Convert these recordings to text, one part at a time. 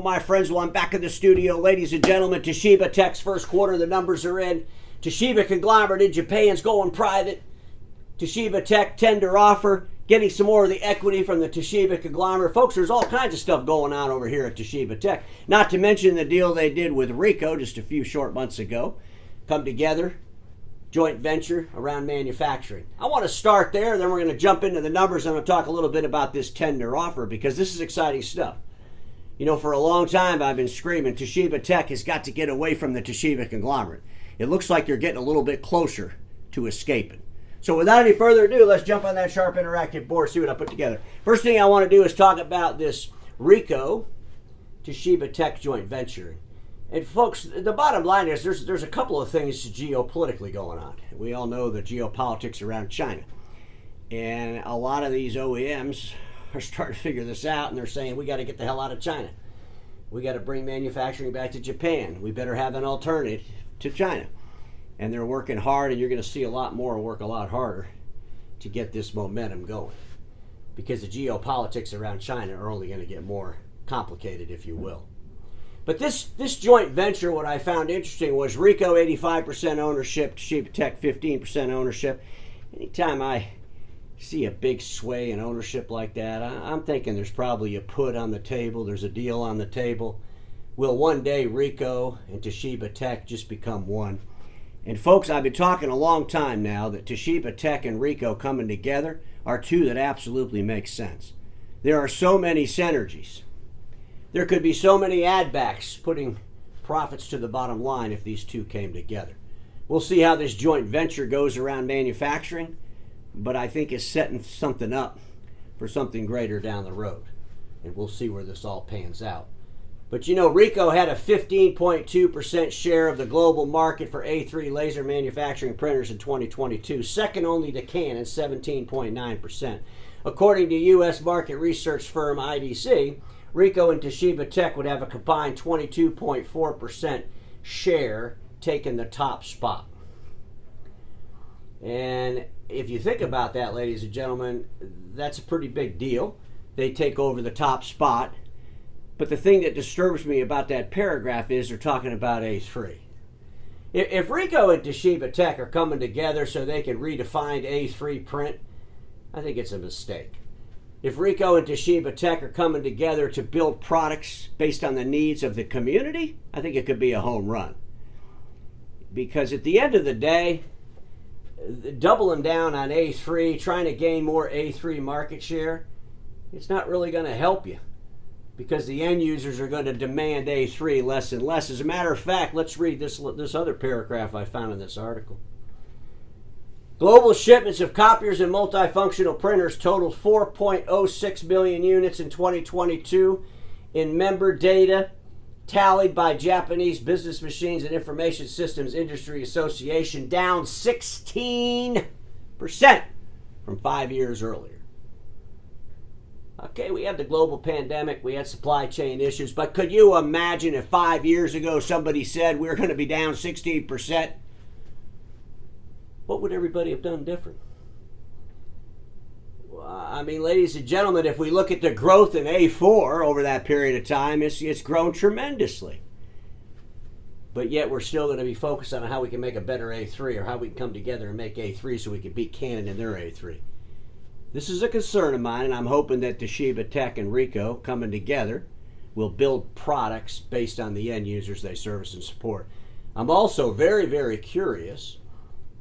My friends, well, I'm back in the studio. Ladies and gentlemen, Toshiba Tech's first quarter, the numbers are in. Toshiba conglomerate in Japan's going private. Toshiba Tec tender offer, getting some more of the equity from the Toshiba conglomerate. Folks, there's all kinds of stuff going on over here at Toshiba Tec. Not to mention the deal they did with Ricoh just a few short months ago. Come together, joint venture around manufacturing. I want to start there, then we're going to jump into the numbers. I'm going to talk a little bit about this tender offer because this is exciting stuff. You know, for a long time I've been screaming Toshiba Tec has got to get away from the Toshiba conglomerate. It looks like you're getting a little bit closer to escaping. So without any further ado, let's jump on that Sharp Interactive board, see what I put together. First thing I want to do is talk about this Ricoh Toshiba Tec joint venture. And folks, the bottom line is there's a couple of things geopolitically going on. We all know the geopolitics around China. And a lot of these OEMs are starting to figure this out, and they're saying we got to get the hell out of China. We got to bring manufacturing back to Japan. We better have an alternative to China. And they're working hard, and you're going to see a lot more work a lot harder to get this momentum going. Because the geopolitics around China are only going to get more complicated, if you will. But this joint venture, what I found interesting was Ricoh 85% ownership, Toshiba Tec 15% ownership. Anytime I see a big sway in ownership like that, I'm thinking there's probably a put on the table, there's a deal on the table. Will one day Ricoh and Toshiba Tec just become one? And folks, I've been talking a long time now that Toshiba Tec and Ricoh coming together are two that absolutely make sense. There are so many synergies. There could be so many add-backs putting profits to the bottom line if these two came together. We'll see how this joint venture goes around manufacturing, but I think it's setting something up for something greater down the road. And we'll see where this all pans out. But you know, Ricoh had a 15.2% share of the global market for A3 laser manufacturing printers in 2022, second only to Canon, 17.9%. According to U.S. market research firm IDC, Ricoh and Toshiba Tec would have a combined 22.4% share, taking the top spot. And if you think about that, ladies and gentlemen, that's a pretty big deal. They take over the top spot. But the thing that disturbs me about that paragraph is they're talking about A3. If Ricoh and Toshiba Tec are coming together so they can redefine A3 print, I think it's a mistake. If Ricoh and Toshiba Tec are coming together to build products based on the needs of the community, I think it could be a home run. Because at the end of the day, doubling down on A3, trying to gain more A3 market share, it's not really going to help you because the end users are going to demand A3 less and less. As a matter of fact, let's read this other paragraph I found in this article. Global shipments of copiers and multifunctional printers totaled 4.06 million units in 2022 in member data tallied by Japanese Business Machines and Information Systems Industry Association, down 16% from 5 years earlier. Okay, we had the global pandemic, we had supply chain issues, but could you imagine if 5 years ago somebody said we're going to be down 16%? What would everybody have done different? I mean, ladies and gentlemen, if we look at the growth in A4 over that period of time, it's grown tremendously. But yet we're still going to be focused on how we can make a better A3 or how we can come together and make A3 so we can beat Canon in their A3. This is a concern of mine, and I'm hoping that Toshiba Tec and Ricoh coming together will build products based on the end users they service and support. I'm also very, very curious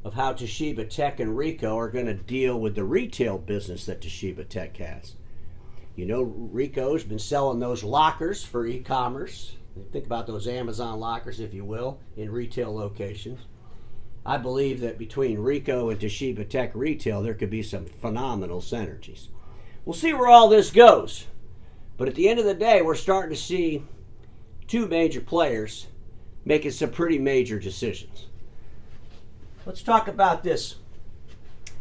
of how Toshiba Tec and Ricoh are going to deal with the retail business that Toshiba Tec has. You know, Ricoh's been selling those lockers for e-commerce. Think about those Amazon lockers, if you will, in retail locations. I believe that between Ricoh and Toshiba Tec retail, there could be some phenomenal synergies. We'll see where all this goes. But at the end of the day, we're starting to see two major players making some pretty major decisions. Let's talk about this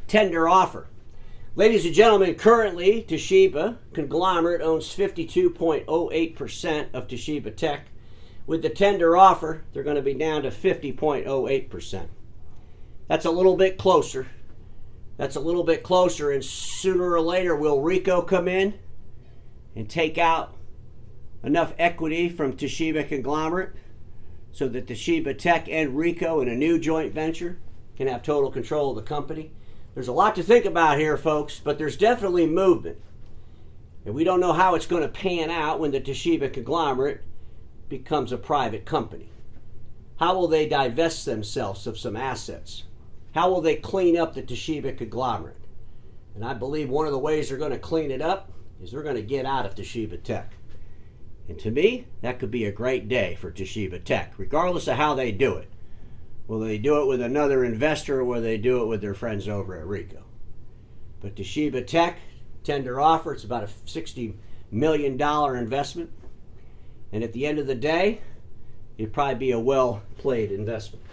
tender offer. Ladies and gentlemen, currently Toshiba conglomerate owns 52.08% of Toshiba Tec. With the tender offer, they're going to be down to 50.08%. That's a little bit closer. And sooner or later, will Ricoh come in and take out enough equity from Toshiba conglomerate so that Toshiba Tec and Ricoh in a new joint venture can have total control of the company. There's a lot to think about here, folks, but there's definitely movement. And we don't know how it's going to pan out when the Toshiba conglomerate becomes a private company. How will they divest themselves of some assets? How will they clean up the Toshiba conglomerate? And I believe one of the ways they're going to clean it up is they're going to get out of Toshiba Tec. And to me, that could be a great day for Toshiba Tec, regardless of how they do it. Will they do it with another investor, or will they do it with their friends over at Ricoh? But Toshiba Tec, tender offer, it's about a $60 million investment. And at the end of the day, it'd probably be a well-played investment.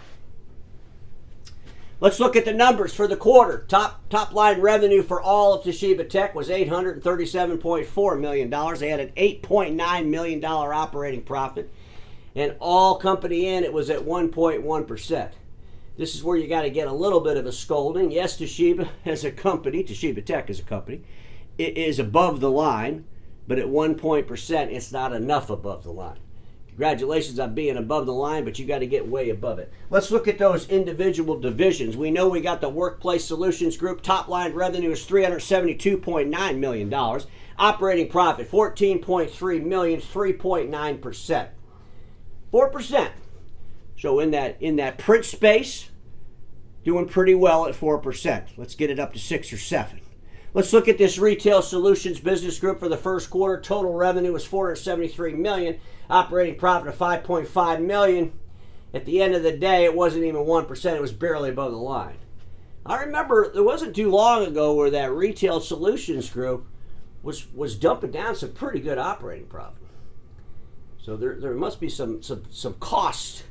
Let's look at the numbers for the quarter. Top line revenue for all of Toshiba Tec was $837.4 million. They had an $8.9 million operating profit. And all company in, it was at 1.1%. This is where you got to get a little bit of a scolding. Yes, Toshiba as a company, Toshiba Tec as a company, it is above the line, but at 1%, it's not enough above the line. Congratulations on being above the line, but you got to get way above it. Let's look at those individual divisions. We know we got the Workplace Solutions Group. Top line revenue is $372.9 million. Operating profit, $14.3 million, 3.9%. 4%. So in that print space, doing pretty well at 4%. Let's get it up to 6 or 7. Let's look at this Retail Solutions Business Group for the first quarter. Total revenue was $473 million. Operating profit of $5.5 million. At the end of the day, it wasn't even 1%. It was barely above the line. I remember there wasn't too long ago where that Retail Solutions Group was dumping down some pretty good operating profit. So there must be some costs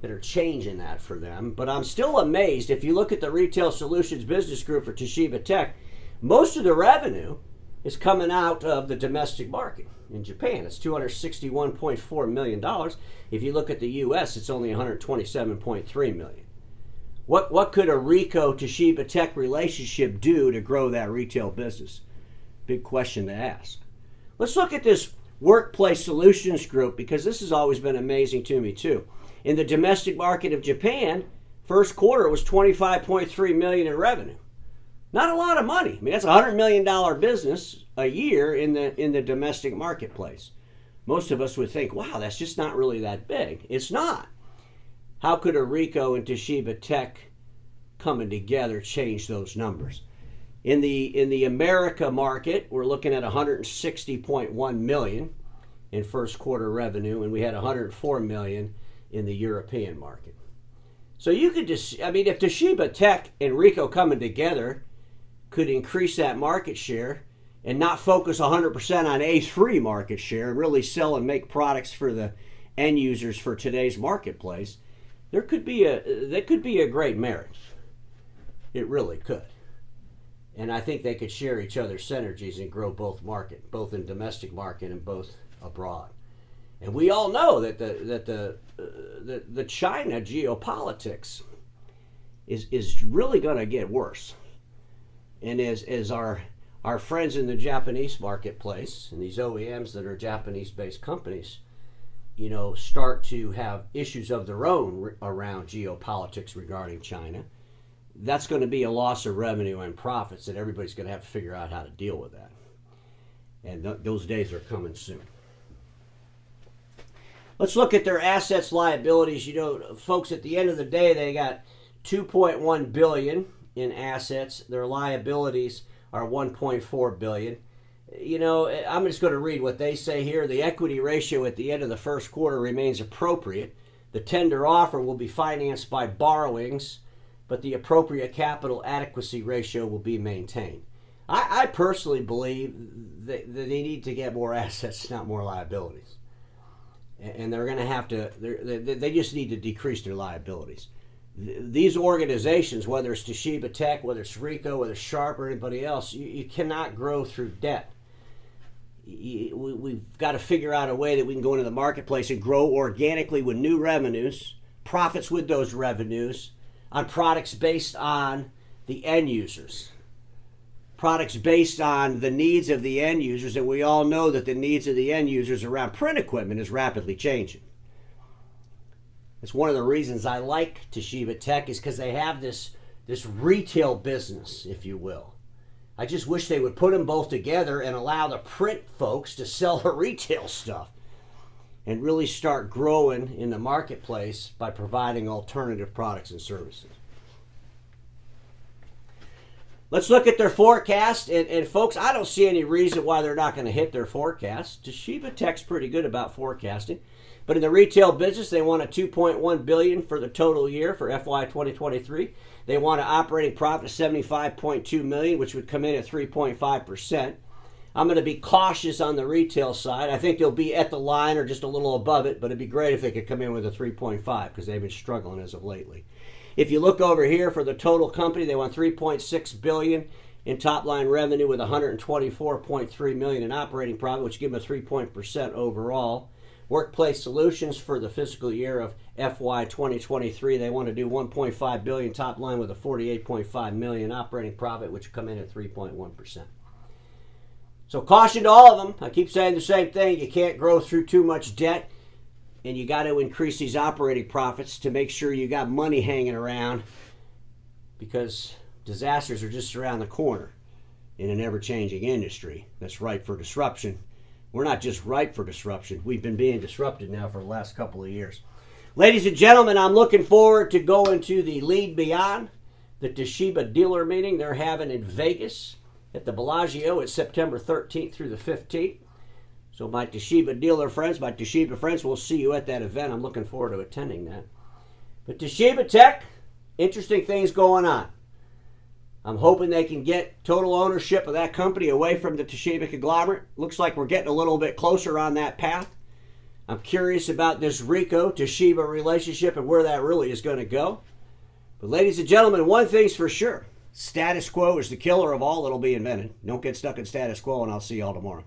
that are changing that for them. But I'm still amazed. If you look at the Retail Solutions Business Group for Toshiba Tec, most of the revenue is coming out of the domestic market in Japan. It's $261.4 million. If you look at the U.S., it's only $127.3 million. What could a Ricoh Toshiba Tec relationship do to grow that retail business? Big question to ask. Let's look at this Workplace Solutions Group, because this has always been amazing to me too. In the domestic market of Japan, first quarter was $25.3 million in revenue. Not a lot of money. I mean, that's a $100 million business a year in the domestic marketplace. Most of us would think, wow, that's just not really that big. It's not. How could a Ricoh and Toshiba Tec coming together change those numbers? In the America market, we're looking at $160.1 million in first quarter revenue, and we had $104 million in the European market. So you could just, I mean, if Toshiba Tec and Ricoh coming together could increase that market share and not focus 100% on A3 market share and really sell and make products for the end users for today's marketplace, that could be a great marriage. It really could. And I think they could share each other's synergies and grow both in domestic market and both abroad. And we all know that the China geopolitics is really going to get worse. And as our friends in the Japanese marketplace and these OEMs that are Japanese-based companies, you know, start to have issues of their own around geopolitics regarding China, that's going to be a loss of revenue and profits that everybody's going to have to figure out how to deal with that. And those days are coming soon. Let's look at their assets, liabilities. You know, folks, at the end of the day, they got $2.1 billion in assets. Their liabilities are $1.4 billion. You know, I'm just going to read what they say here. The equity ratio at the end of the first quarter remains appropriate. The tender offer will be financed by borrowings, but the appropriate capital adequacy ratio will be maintained. I personally believe that they need to get more assets, not more liabilities. And they're going to have to, they just need to decrease their liabilities. These organizations, whether it's Toshiba Tec, whether it's Ricoh, whether it's Sharp or anybody else, you cannot grow through debt. We've got to figure out a way that we can go into the marketplace and grow organically with new revenues, profits with those revenues, on products based on the end users. products based on the needs of the end users, and we all know that the needs of the end users around print equipment is rapidly changing. It's one of the reasons I like Toshiba Tec, is because they have this retail business, if you will. I just wish they would put them both together and allow the print folks to sell the retail stuff and really start growing in the marketplace by providing alternative products and services. Let's look at their forecast, and folks, I don't see any reason why they're not going to hit their forecast. Toshiba Tech's pretty good about forecasting, but in the retail business, they want a $2.1 billion for the total year for FY 2023. They want an operating profit of $75.2 million, which would come in at 3.5%. I'm going to be cautious on the retail side. I think they'll be at the line or just a little above it, but it'd be great if they could come in with a 3.5 because they've been struggling as of lately. If you look over here for the total company, they want $3.6 billion in top-line revenue with $124.3 million in operating profit, which give them a 3% overall. Workplace Solutions for the fiscal year of FY 2023, they want to do $1.5 billion top line with a $48.5 million operating profit, which come in at 3.1%. So caution to all of them. I keep saying the same thing. You can't grow through too much debt, and you got to increase these operating profits to make sure you got money hanging around, because disasters are just around the corner in an ever-changing industry that's ripe for disruption. We're not just ripe for disruption. We've been being disrupted now for the last couple of years. Ladies and gentlemen, I'm looking forward to going to the Lead Beyond, the Toshiba dealer meeting they're having in Vegas at the Bellagio. It's September 13th through the 15th. So my Toshiba dealer friends, my Toshiba friends, we'll see you at that event. I'm looking forward to attending that. But Toshiba Tec, interesting things going on. I'm hoping they can get total ownership of that company away from the Toshiba conglomerate. Looks like we're getting a little bit closer on that path. I'm curious about this Ricoh Toshiba relationship and where that really is going to go. But ladies and gentlemen, one thing's for sure. Status quo is the killer of all that'll be invented. Don't get stuck in status quo, and I'll see you all tomorrow.